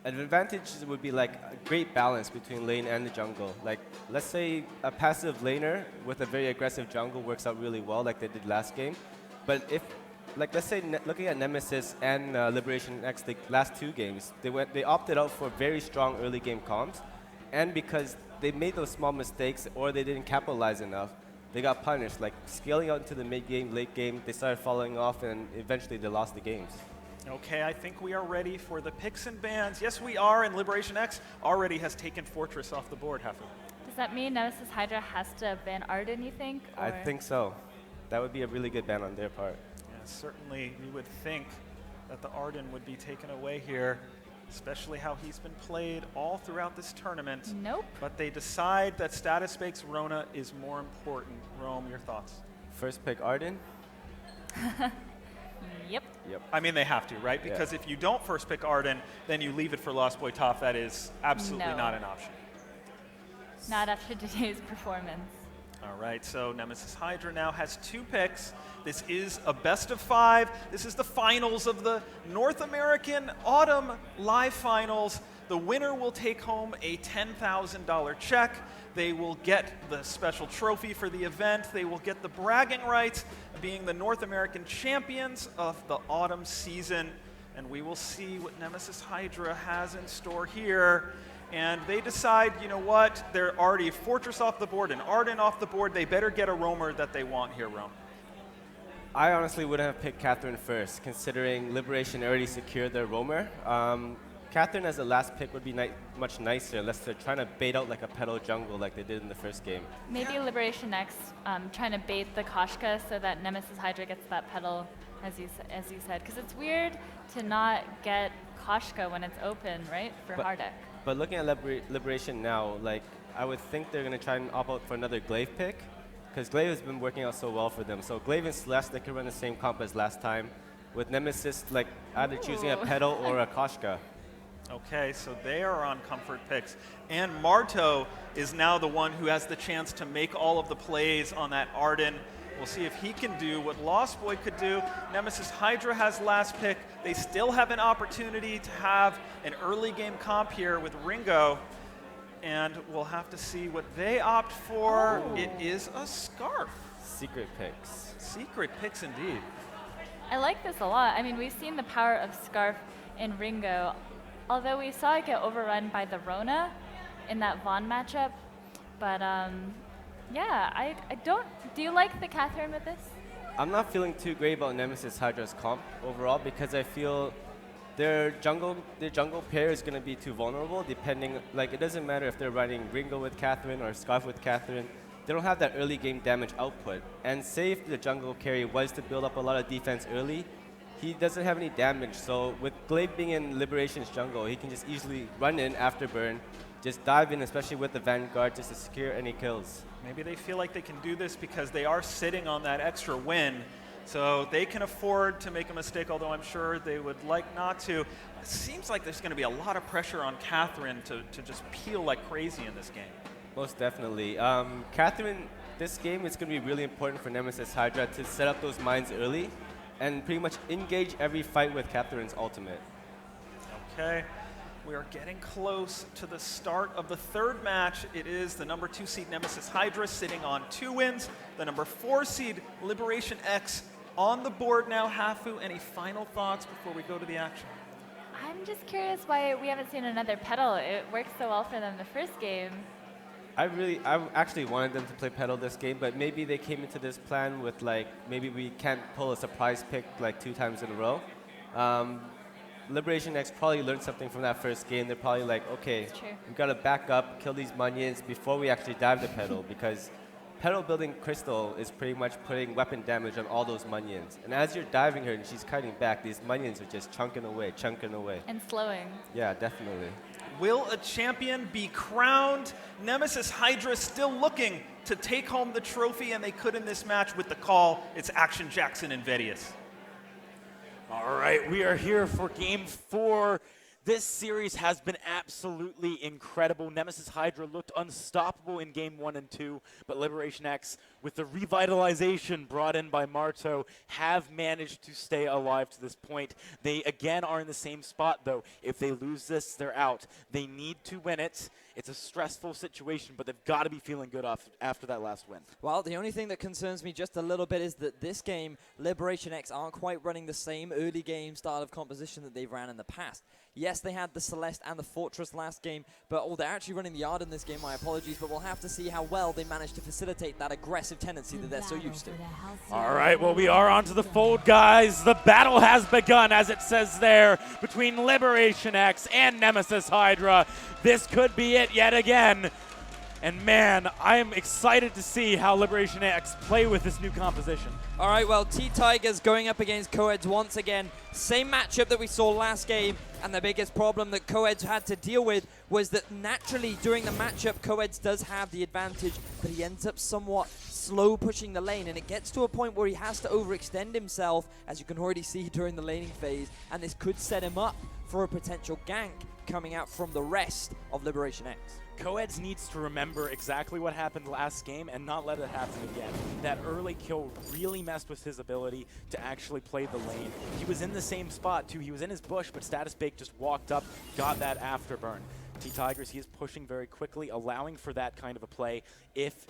An advantage would be like a great balance between lane and the jungle. Like, let's say a passive laner with a very aggressive jungle works out really well, like they did last game. But if, like, let's say looking at Nemesis and Liberation X, the last 2 games, they opted out for very strong early game comps, and because they made those small mistakes or they didn't capitalize enough, they got punished. Like scaling out into the mid game, late game, they started falling off, and eventually they lost the games. Okay, I think we are ready for the picks and bans. Yes, we are, and Liberation X already has taken Fortress off the board, Hafu. Does that mean Nemesis Hydra has to ban Arden, you think? I think so. That would be a really good ban on their part. Yeah, certainly we would think that the Arden would be taken away here, especially how he's been played all throughout this tournament. Nope. But they decide that status-based Rona is more important. Rome, your thoughts? First pick Arden. Yep. Yep. I mean, they have to, right? Because if you don't first pick Arden, then you leave it for Lost Boy Toph. That is absolutely not an option. Not after today's performance. All right, so Nemesis Hydra now has 2 picks. This is a best of 5. This is the finals of the North American Autumn Live Finals. The winner will take home a $10,000 check. They will get the special trophy for the event. They will get the bragging rights of being the North American champions of the autumn season. And we will see what Nemesis Hydra has in store here. And they decide, you know what, they're already Fortress off the board and Arden off the board. They better get a roamer that they want here, Rome. I honestly wouldn't have picked Catherine first, considering Liberation already secured their roamer. Catherine as the last pick would be much nicer unless they're trying to bait out like a petal jungle like they did in the first game. Maybe Liberation X trying to bait the Koshka so that Nemesis Hydra gets that petal, as you said. Because it's weird to not get Koshka when it's open, right, for Hardek. But looking at Liberation now, like I would think they're going to try and opt out for another Glaive pick, because Glaive has been working out so well for them. So Glaive and Celeste, they could run the same comp as last time, with Nemesis like either choosing a petal or a Koshka. Okay, so they are on comfort picks. And Marto is now the one who has the chance to make all of the plays on that Arden. We'll see if he can do what Lost Boy could do. Nemesis Hydra has last pick. They still have an opportunity to have an early game comp here with Ringo. And we'll have to see what they opt for. Oh. It is a scarf. Secret picks. Secret picks indeed. I like this a lot. I mean, we've seen the power of Scarf in Ringo, although we saw it get overrun by the Rona in that Vaughn matchup. But yeah, I don't. Do you like the Catherine with this? I'm not feeling too great about Nemesis Hydra's comp overall because I feel their jungle pair is going to be too vulnerable. Depending, like it doesn't matter if they're running Ringo with Catherine or Scarf with Catherine. They don't have that early game damage output. And say if the jungle carry was to build up a lot of defense early, he doesn't have any damage. So with Glaive being in Liberation's jungle, he can just easily run in after burn, just dive in, especially with the Vanguard, just to secure any kills. Maybe they feel like they can do this because they are sitting on that extra win. So they can afford to make a mistake, although I'm sure they would like not to. It seems like there's going to be a lot of pressure on Catherine to just peel like crazy in this game. Most definitely. Catherine, this game is going to be really important for Nemesis Hydra to set up those mines early and pretty much engage every fight with Catherine's ultimate. Okay. We are getting close to the start of the third match. It is the number 2 seed Nemesis Hydra sitting on 2 wins. The number 4 seed Liberation X on the board now. Hafu, any final thoughts before we go to the action? I'm just curious why we haven't seen another petal. It worked so well for them the first game. I actually wanted them to play Petal this game, but maybe they came into this plan with like, maybe we can't pull a surprise pick like 2 times in a row. Liberation X probably learned something from that first game. They're probably like, okay, we've got to back up, kill these minions before we actually dive the Petal, because Petal building Crystal is pretty much putting weapon damage on all those minions. And as you're diving her and she's kiting back, these minions are just chunking away. And slowing. Yeah, definitely. Will a champion be crowned? Nemesis Hydra still looking to take home the trophy, and they could in this match with the call. It's Action Jackson and Vedius. All right, we are here for game 4. This series has been absolutely incredible. Nemesis Hydra looked unstoppable in Game 1 and 2, but Liberation X, with the revitalization brought in by Marto, have managed to stay alive to this point. They, again, are in the same spot, though. If they lose this, they're out. They need to win it. It's a stressful situation, but they've got to be feeling good after that last win. Well, the only thing that concerns me just a little bit is that this game, Liberation X aren't quite running the same early game style of composition that they've ran in the past. Yes, they had the Celeste and the Fortress last game, but they're actually running the Yard in this game, my apologies, but we'll have to see how well they manage to facilitate that aggressive tendency that they're so used to. All right, well, we are onto the fold, guys. The battle has begun, as it says there, between Liberation X and Nemesis Hydra. This could be it yet again. And man, I'm excited to see how Liberation X play with this new composition. All right, well, T-Tigers going up against Coeds once again. Same matchup that we saw last game, and the biggest problem that Coeds had to deal with was that naturally during the matchup, Coeds does have the advantage, but he ends up somewhat slow pushing the lane, and it gets to a point where he has to overextend himself, as you can already see during the laning phase, and this could set him up for a potential gank coming out from the rest of Liberation X. Coeds needs to remember exactly what happened last game and not let it happen again. That early kill really messed with his ability to actually play the lane. He was in the same spot too. He was in his bush, but Status Bake just walked up, got that afterburn. T-Tigers, he is pushing very quickly, allowing for that kind of a play. If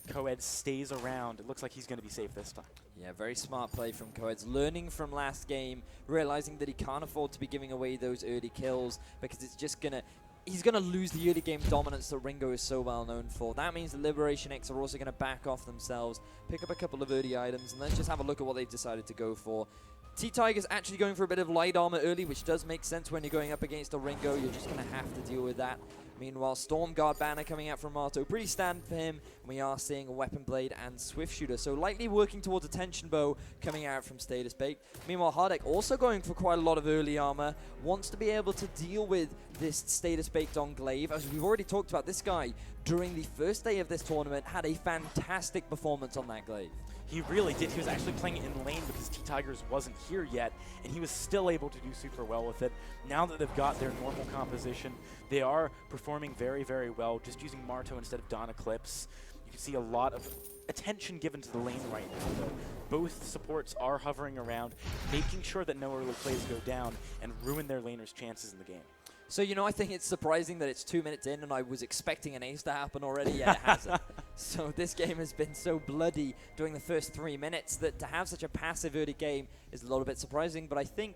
Coeds stays around, it looks like he's going to be safe this time. Yeah, very smart play from Coeds. Learning from last game, realizing that he can't afford to be giving away those early kills because it's just going to... He's going to lose the early game dominance that Ringo is so well known for. That means that Liberation X are also going to back off themselves, pick up a couple of early items, and let's just have a look at what they've decided to go for. T-Tiger's actually going for a bit of light armor early, which does make sense when you're going up against a Ringo. You're just going to have to deal with that. Meanwhile, Storm Guard banner coming out from Marto, pretty standard for him. We are seeing a Weapon Blade and Swift Shooter, so likely working towards a Tension Bow coming out from Status Bake. Meanwhile, Hardek also going for quite a lot of early armor, wants to be able to deal with this Status Baked on Glaive. As we've already talked about, this guy, during the first day of this tournament, had a fantastic performance on that Glaive. He really did. He was actually playing in lane because T-Tigers wasn't here yet, and he was still able to do super well with it. Now that they've got their normal composition, they are performing very, very well, just using Marto instead of Dawn Eclipse. You can see a lot of attention given to the lane right now, though. Both supports are hovering around, making sure that no early plays go down and ruin their laners' chances in the game. So, you know, I think it's surprising that it's 2 minutes in and I was expecting an ace to happen already, yet it hasn't. So this game has been so bloody during the first 3 minutes that to have such a passive early game is a little bit surprising, but I think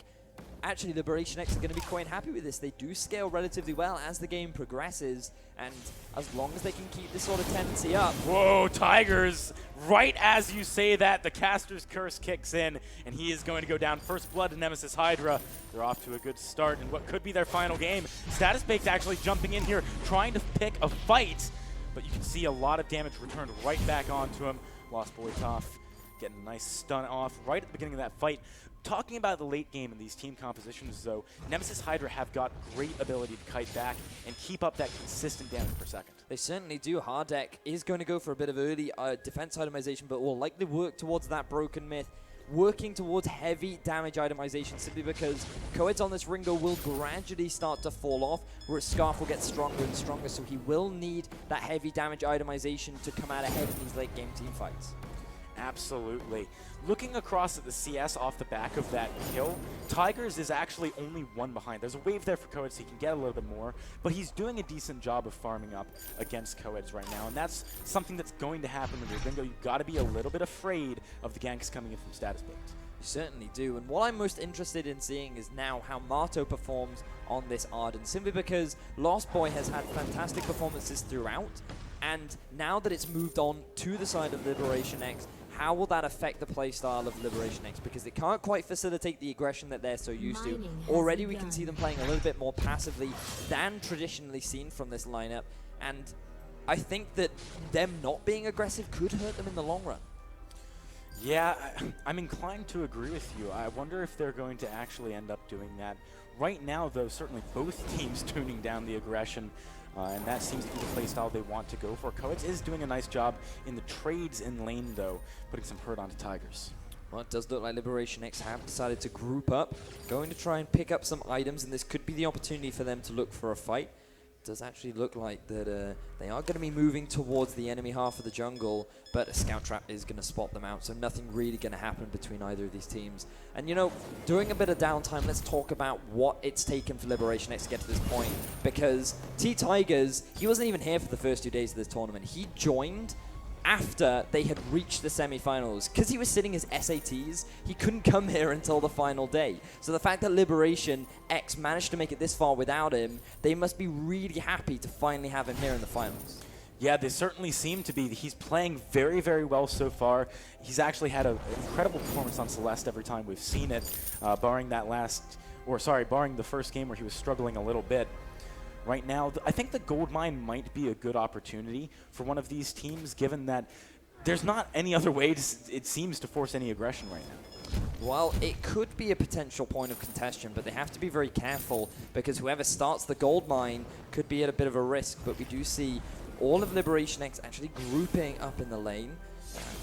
actually Liberation X are going to be quite happy with this. They do scale relatively well as the game progresses, and as long as they can keep this sort of tendency up. Whoa, Tigers! Right as you say that, the Caster's Curse kicks in, and he is going to go down. First blood to Nemesis Hydra. They're off to a good start in what could be their final game. Status Bake's actually jumping in here, trying to pick a fight, but you can see a lot of damage returned right back onto him. Lost Boy Tough getting a nice stun off right at the beginning of that fight. Talking about the late game in these team compositions, though, Nemesis Hydra have got great ability to kite back and keep up that consistent damage per second. They certainly do. Hardek is going to go for a bit of early defense itemization, but will likely work towards that Broken Myth, working towards heavy damage itemization simply because Coeds on this Ringo will gradually start to fall off, whereas Scarf will get stronger and stronger, so he will need that heavy damage itemization to come out ahead in these late game team fights. Absolutely. Looking across at the CS off the back of that kill, Tigers is actually only one behind. There's a wave there for Coeds, so he can get a little bit more, but he's doing a decent job of farming up against Coeds right now, and that's something that's going to happen when you're Ringo. You've got to be a little bit afraid of the ganks coming in from Status Baked. You certainly do, and what I'm most interested in seeing is now how Marto performs on this Arden, simply because Lost Boy has had fantastic performances throughout, and now that it's moved on to the side of Liberation X, how will that affect the playstyle of Liberation X? Because they can't quite facilitate the aggression that they're so used to. Already we can see them playing a little bit more passively than traditionally seen from this lineup, and I think that them not being aggressive could hurt them in the long run. Yeah, I'm inclined to agree with you. I wonder if they're going to actually end up doing that. Right now, though, certainly both teams tuning down the aggression, and that seems to be the playstyle they want to go for. Coeds is doing a nice job in the trades in lane, though, putting some hurt onto Tigers. Well, it does look like Liberation X have decided to group up, going to try and pick up some items, and this could be the opportunity for them to look for a fight. It does actually look like that they are going to be moving towards the enemy half of the jungle, but a scout trap is going to spot them out, so nothing really going to happen between either of these teams. And you know, during a bit of downtime, let's talk about what it's taken for Liberation X to get to this point, because T-Tigers, he wasn't even here for the first 2 days of this tournament. He joined after they had reached the semifinals. Because he was sitting his SATs, he couldn't come here until the final day. So the fact that Liberation X managed to make it this far without him, they must be really happy to finally have him here in the finals. Yeah, they certainly seem to be. He's playing very, very well so far. He's actually had an incredible performance on Celeste every time we've seen it, barring the first game where he was struggling a little bit. Right now, I think the gold mine might be a good opportunity for one of these teams, given that there's not any other way, it seems, to force any aggression right now. Well, it could be a potential point of contention, but they have to be very careful, because whoever starts the gold mine could be at a bit of a risk. But we do see all of Liberation X actually grouping up in the lane.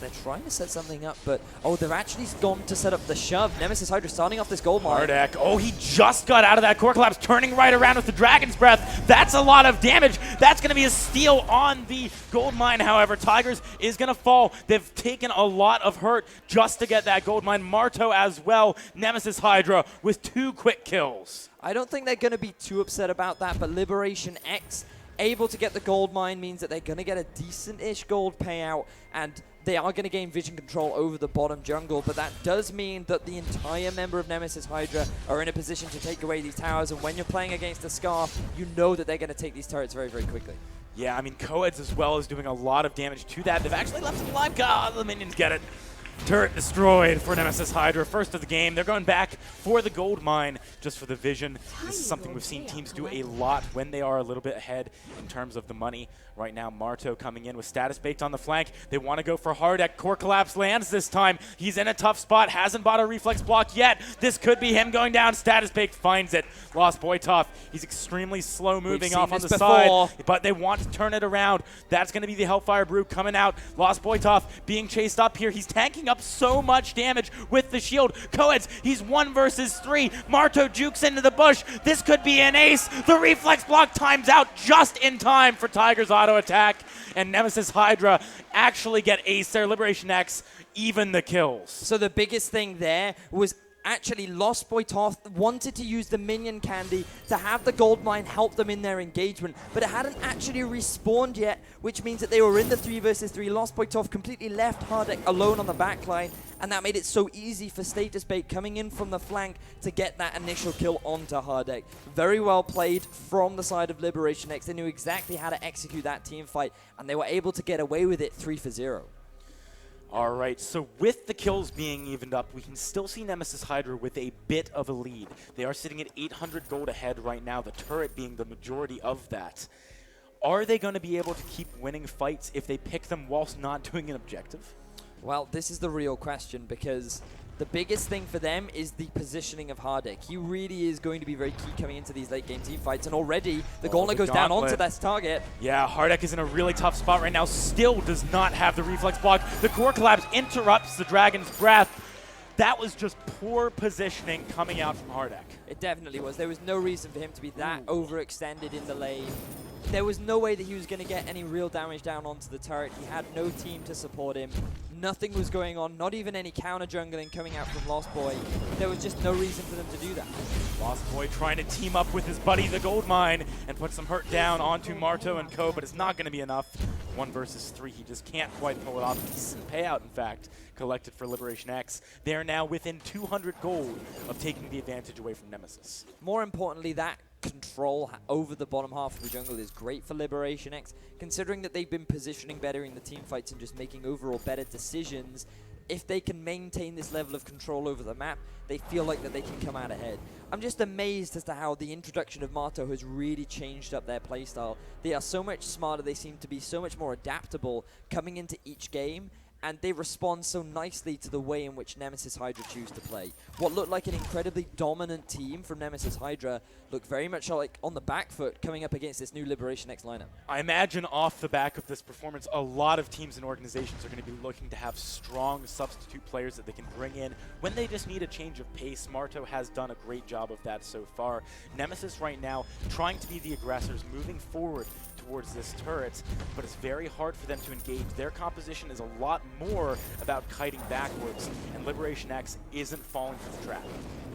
They're trying to set something up, but oh, they've actually gone to set up the shove. Nemesis Hydra starting off this gold mine. Hardek, oh, he just got out of that core collapse, turning right around with the Dragon's Breath. That's a lot of damage. That's going to be a steal on the gold mine, however. Tigers is going to fall. They've taken a lot of hurt just to get that gold mine. Marto as well. Nemesis Hydra with 2 quick kills. I don't think they're going to be too upset about that, but Liberation X able to get the gold mine means that they're going to get a decent-ish gold payout, and they are going to gain vision control over the bottom jungle, but that does mean that the entire member of Nemesis Hydra are in a position to take away these towers, and when you're playing against the Scarf, you know that they're going to take these turrets very, very quickly. Yeah, I mean, Coeds as well is doing a lot of damage to that. They've actually left him alive. God, the minions get it. Turret destroyed for Nemesis Hydra, first of the game. They're going back for the gold mine just for the vision. This is something we've seen teams do a lot when they are a little bit ahead in terms of the money. Right now, Marto coming in with status baked on the flank. They want to go for Hardek. Core collapse lands this time. He's in a tough spot. Hasn't bought a reflex block yet. This could be him going down. Status baked finds it. Lost Boy Tough. He's extremely slow moving off on the side, but they want to turn it around. That's going to be the Hellfire Brew coming out. Lost Boy Tough being chased up here. He's tanking up so much damage with the shield. Coeds, he's 1 versus 3. Marto jukes into the bush. This could be an ace. The reflex block times out just in time for Tiger's auto attack, and Nemesis Hydra actually get ace there. Liberation X even the kills. So the biggest thing there was actually Lost Boy Toth wanted to use the minion candy to have the gold mine help them in their engagement, but it hadn't actually respawned yet, which means that they were in the 3 versus 3. Lost Boy Toth completely left Hardek alone on the backline, and that made it so easy for Status Bait coming in from the flank to get that initial kill onto Hardek. Very well played from the side of Liberation X. They knew exactly how to execute that team fight, and they were able to get away with it 3 for 0. All right, so with the kills being evened up, we can still see Nemesis Hydra with a bit of a lead. They are sitting at 800 gold ahead right now, the turret being the majority of that. Are they going to be able to keep winning fights if they pick them whilst not doing an objective? Well, this is the real question, because the biggest thing for them is the positioning of Hardek. He really is going to be very key coming into these late game team fights, and already the gauntlet goes down onto this target. Yeah, Hardek is in a really tough spot right now, still does not have the reflex block. The core collapse interrupts the Dragon's Breath. That was just poor positioning coming out from Hardek. It definitely was. There was no reason for him to be that overextended in the lane. There was no way that he was going to get any real damage down onto the turret. He had no team to support him. Nothing was going on, not even any counter jungling coming out from Lost Boy. There was just no reason for them to do that. Lost Boy trying to team up with his buddy, the Gold Mine, and put some hurt down onto Marto and Co., but it's not going to be enough. 1 versus 3, he just can't quite pull it off. Decent payout, in fact, collected for Liberation X. They are now within 200 gold of taking the advantage away from Nemesis. More importantly, that control over the bottom half of the jungle is great for Liberation X, considering that they've been positioning better in the team fights and just making overall better decisions. If they can maintain this level of control over the map, they feel like that they can come out ahead. I'm just amazed as to how the introduction of Marto has really changed up their playstyle. They are so much smarter, they seem to be so much more adaptable coming into each game, and they respond so nicely to the way in which Nemesis Hydra choose to play. What looked like an incredibly dominant team from Nemesis Hydra looked very much like on the back foot coming up against this new Liberation X lineup. I imagine off the back of this performance, a lot of teams and organizations are going to be looking to have strong substitute players that they can bring in when they just need a change of pace. Marto has done a great job of that so far. Nemesis right now trying to be the aggressors, moving forward towards this turret, but it's very hard for them to engage. Their composition is a lot more about kiting backwards, and Liberation X isn't falling for the trap.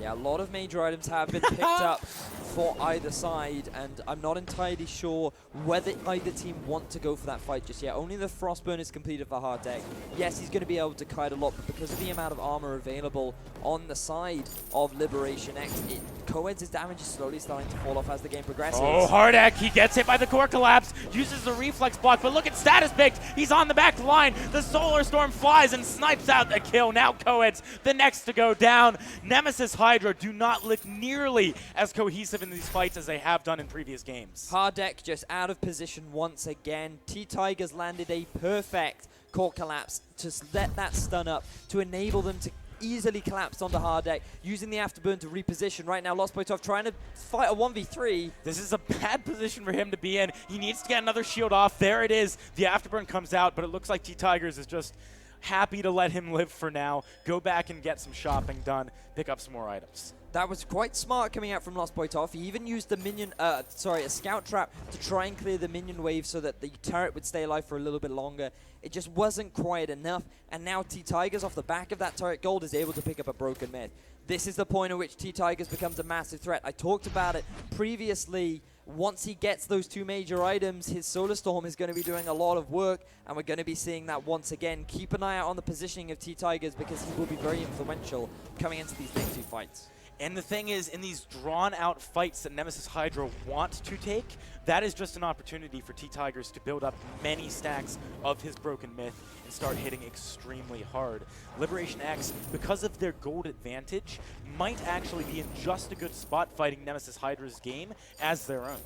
Yeah, a lot of major items have been picked up for either side, and I'm not entirely sure whether either team want to go for that fight just yet. Only the Frostburn is completed for Hardek. Yes, he's going to be able to kite a lot, but because of the amount of armor available on the side of Liberation X, Coed's damage is slowly starting to fall off as the game progresses. Oh, Hardek, he gets hit by the core collapse, uses the reflex block, but look at Status Baked. He's on the back line. The Solar Storm flies and snipes out the kill. Now Coed's the next to go down. Nemesis Hydra do not look nearly as cohesive in these fights as they have done in previous games. Hardek just out of position once again. T-Tigers landed a perfect core collapse to let that stun up to enable them to easily collapse onto Hardek, using the afterburn to reposition. Right now, Lost Boy Tough trying to fight a 1v3. This is a bad position for him to be in. He needs to get another shield off. There it is. The afterburn comes out, but it looks like T-Tigers is just happy to let him live for now. Go back and get some shopping done. Pick up some more items. That was quite smart coming out from Lost Boy Toff. He even used the minion, a scout trap to try and clear the minion wave so that the turret would stay alive for a little bit longer. It just wasn't quite enough, and now T-Tigers off the back of that turret gold is able to pick up a broken myth. This is the point at which T-Tigers becomes a massive threat. I talked about it previously. Once he gets those two major items, his Solar Storm is going to be doing a lot of work, and we're going to be seeing that once again. Keep an eye out on the positioning of T-Tigers because he will be very influential coming into these next two fights. And the thing is, in these drawn-out fights that Nemesis Hydra want to take, that is just an opportunity for T-Tigers to build up many stacks of his Broken Myth and start hitting extremely hard. Liberation X, because of their gold advantage, might actually be in just a good spot fighting Nemesis Hydra's game as their own.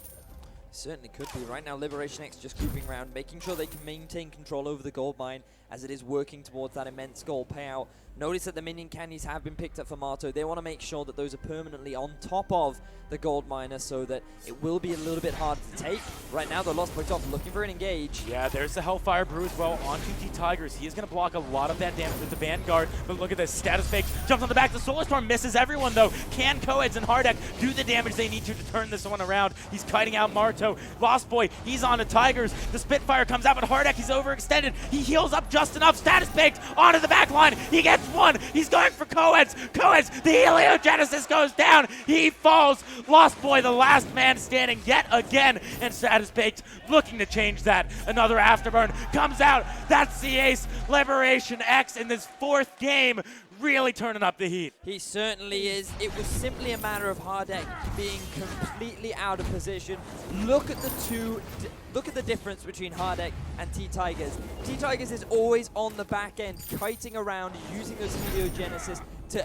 Certainly could be. Right now, Liberation X just grouping around, making sure they can maintain control over the gold mine as it is working towards that immense gold payout. Notice that the minion candies have been picked up for Marto. They want to make sure that those are permanently on top of the gold miner so that it will be a little bit harder to take. Right now, the Lost Boy Top looking for an engage. Yeah, there's the Hellfire Brew as well onto T-Tigers. He is going to block a lot of that damage with the Vanguard, but look at this. Status Fake jumps on the back. The Solar Storm misses everyone, though. Can Coeds and Hardek do the damage they need to turn this one around? He's kiting out Marto. Lost Boy, he's on to Tigers. The Spitfire comes out, but Hardek, he's overextended. He heals up just enough. Status Baked onto the back line. He gets one. He's going for Coeds. Coeds, the Heliogenesis goes down. He falls. Lost Boy, the last man standing yet again. And Status Baked looking to change that. Another Afterburn comes out. That's the ace. Liberation X in this fourth game, really turning up the heat. He certainly is. It was simply a matter of Hardek being completely out of position. Look at the difference between Hardek and T-Tigers. T-Tigers is always on the back end, kiting around, using those Heliogenesis to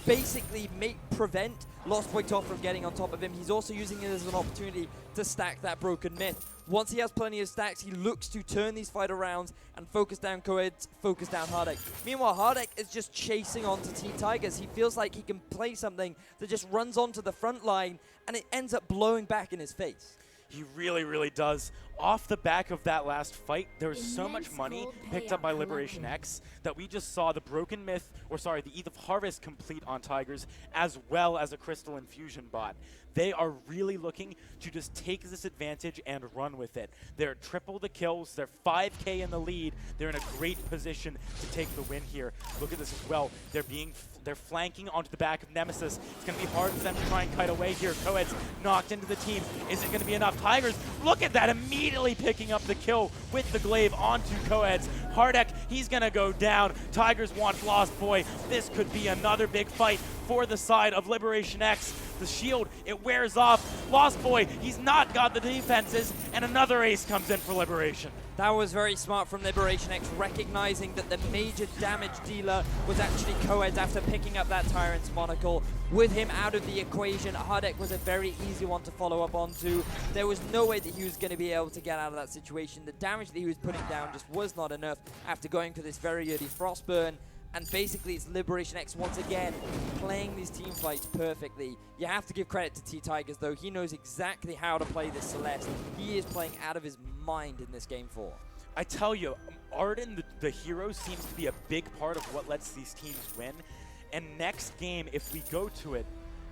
basically prevent Lost Boy Top from getting on top of him. He's also using it as an opportunity to stack that Broken Myth. Once he has plenty of stacks, he looks to turn these fighter rounds and focus down Coeds, focus down Hardek. Meanwhile, Hardek is just chasing onto T-Tigers. He feels like he can play something that just runs onto the front line, and it ends up blowing back in his face. He really, really does. Off the back of that last fight, there was so much money picked up by Liberation X that we just saw the Broken Myth, or sorry, the Eve of Harvest complete on Tigers, as well as a Crystal Infusion bot. They are really looking to just take this advantage and run with it. They're triple the kills. They're 5K in the lead. They're in a great position to take the win here. Look at this as well. They're flanking onto the back of Nemesis. It's going to be hard for them to try and kite away here. Coeds knocked into the team. Is it going to be enough? Tigers, look at that, immediately picking up the kill with the glaive onto Coeds. Hardek, he's going to go down. Tigers want Lost Boy. This could be another big fight for the side of Liberation X. the shield, it wears off. Lost Boy, he's not got the defenses, and another ace comes in for Liberation. That was very smart from Liberation X, recognizing that the major damage dealer was actually Coed after picking up that Tyrant's Monocle. With him out of the equation, Hardek was a very easy one to follow up onto. There was no way that he was going to be able to get out of that situation. The damage that he was putting down just was not enough after going for this very early Frostburn. And basically, it's Liberation X once again playing these team fights perfectly. You have to give credit to T-Tigers, though. He knows exactly how to play this Celeste. He is playing out of his mind in this Game 4. I tell you, Arden, the hero, seems to be a big part of what lets these teams win. And next game, if we go to it,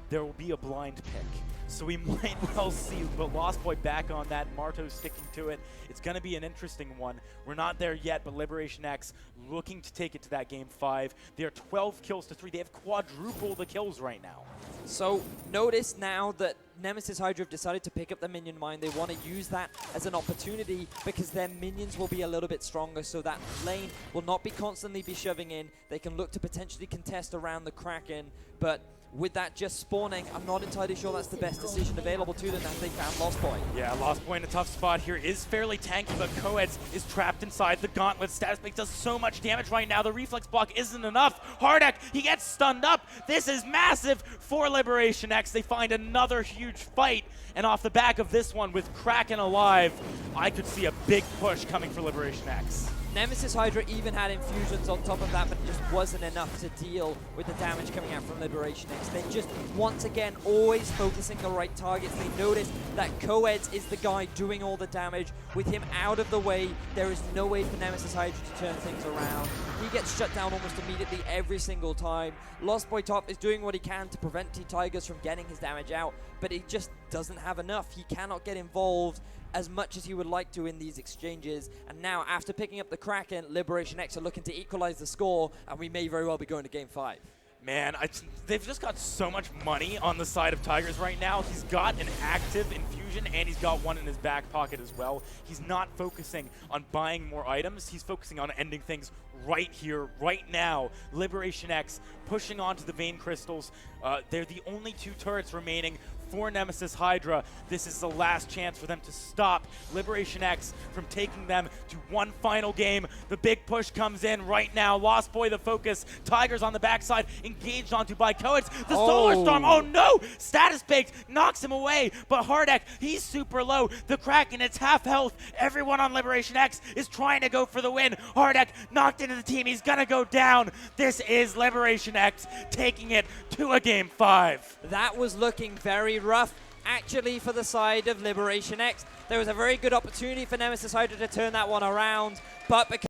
there will be a blind pick. So we might well see but Lost Boy back on that, Marto sticking to it. It's going to be an interesting one. We're not there yet, but Liberation X looking to take it to that Game 5. They are 12 kills to 3. They have quadruple the kills right now. So notice now that Nemesis Hydra have decided to pick up the minion mine. They want to use that as an opportunity because their minions will be a little bit stronger, so that lane will not be constantly shoving in. They can look to potentially contest around the Kraken, but with that just spawning, I'm not entirely sure that's the best decision available to them as they found Lost Boy. Yeah, Lost Boy in a tough spot here is fairly tanky, but Coeds is trapped inside the gauntlet. Status Bake does so much damage right now. The reflex block isn't enough. Hardek, he gets stunned up. This is massive for Liberation X. They find another huge fight, and off the back of this one with Kraken alive, I could see a big push coming for Liberation X. Nemesis Hydra even had infusions on top of that, but it just wasn't enough to deal with the damage coming out from Liberation X. They just, once again, always focusing the right targets. They noticed that Coeds is the guy doing all the damage. With him out of the way, there is no way for Nemesis Hydra to turn things around. He gets shut down almost immediately every single time. Lost Boy Top is doing what he can to prevent T-Tigers from getting his damage out, but he just doesn't have enough. He cannot get involved as much as he would like to in these exchanges. And now, after picking up the Kraken, Liberation X are looking to equalize the score, and we may very well be going to Game 5. Man, they've just got so much money on the side of Tigers right now. He's got an active infusion, and he's got one in his back pocket as well. He's not focusing on buying more items. He's focusing on ending things right here, right now. Liberation X pushing onto the Vein Crystals. They're the only two turrets remaining for Nemesis Hydra. This is the last chance for them to stop Liberation X from taking them to one final game. The big push comes in right now. Lost Boy the focus. Tigers on the backside, engaged onto by Coeds. The Solar Storm, oh no! Status Baked knocks him away, but Hardek, he's super low. The Kraken, it's half health. Everyone on Liberation X is trying to go for the win. Hardek knocked into the team. He's gonna go down. This is Liberation X taking it to a Game 5. That was looking very rough, actually, for the side of Liberation X. There was a very good opportunity for Nemesis Hydra to turn that one around, but because